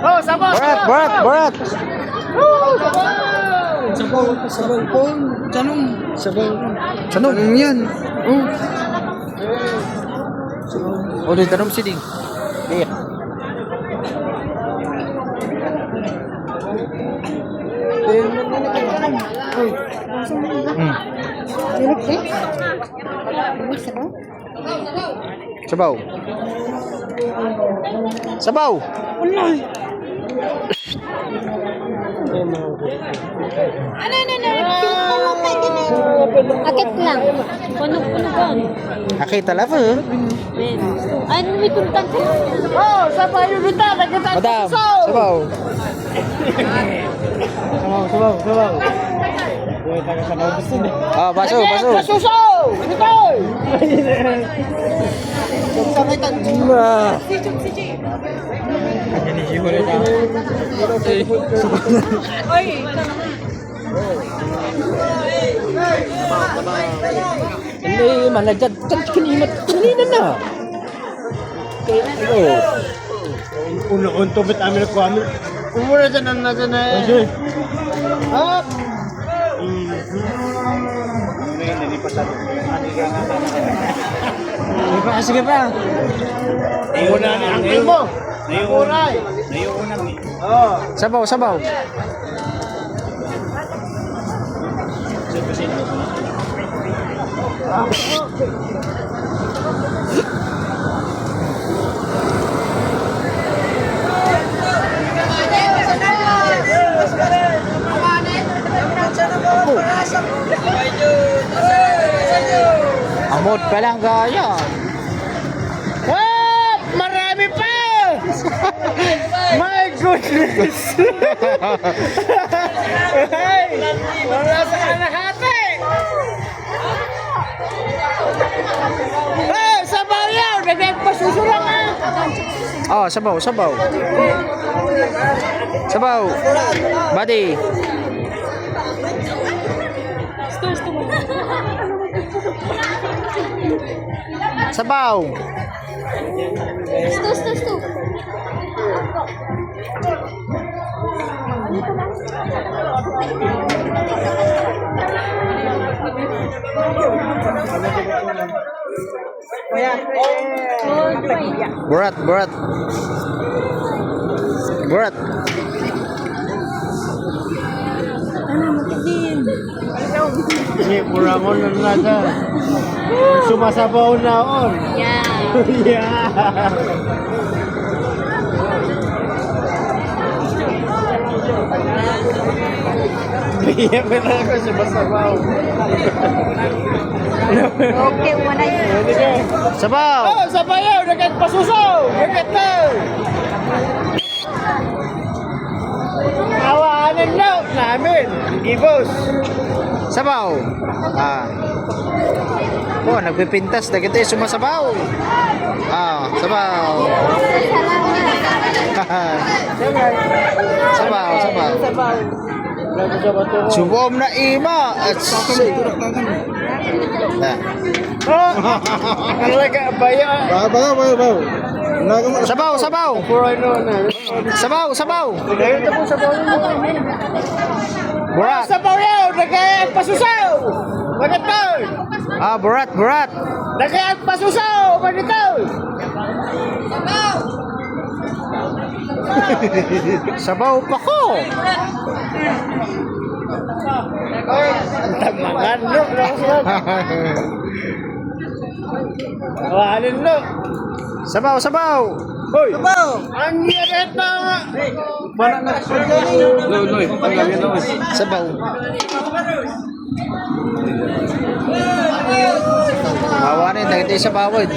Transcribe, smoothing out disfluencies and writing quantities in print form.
Oh, sabaw! Barat! Sabaw po. Tanong. Tanong yan. Oh. Ulit, tanong si Ding. Iya. Sabaw. Sabaw. Akit lang. Punog-punogan. Akita lava. Ano may tuntang ko? Oh, sabaw yung bita! Nagkita ang Madam, pasasaw! sabaw. Sabaw. Uy, taga sa kaubos din eh. Ah, baso. Pasusaw! Bitoy! Hindi, manajad. Kanimat. Kanina na. Oh. Unto bet amin ko amin. Umura dyan ang nasa na eh. Okay. Hop! Sige pa. Una ni uncle mo! Uray! Oh! Sabaw. Amot pa lang gaya. Hop! Marami pa! My goodness! Hey! Wala sa kalahati! Hey! Sabaw yaw! Nagpasusulang ah! Oh, sabaw. Sabaw. Buddy. Sabaw. Stu. Berat. Ini kurangon na nasa. Sumasabaw na on. Yeah. Yeah. Iya benar ko sumasabaw. Okay, wala yun. Sabaw. Oh! Sabaw yaw! Nagpasusaw! Nagkita! Awanan na namin! Ibos! Sabaw. Ah. Oh, nagpipintas. Dagito yung sumasabaw. Ah, sabaw. sabaw. Subom na ima. At Oh! Talaga baya! Baw. Sabaw. Puro ano na. Sabaw. Dahil ito po sabaw nyo. Berat. Sabaw yaw! Nagpasusaw! Magatoy! Ah, berat. Nagpasusaw! Magatoy! Sabaw pa ko. Ang tamangan no! Awanan no! Sabaw. Hoy! Ang yaret na nga! Sabaw. Awanin, dagito yung sabawin.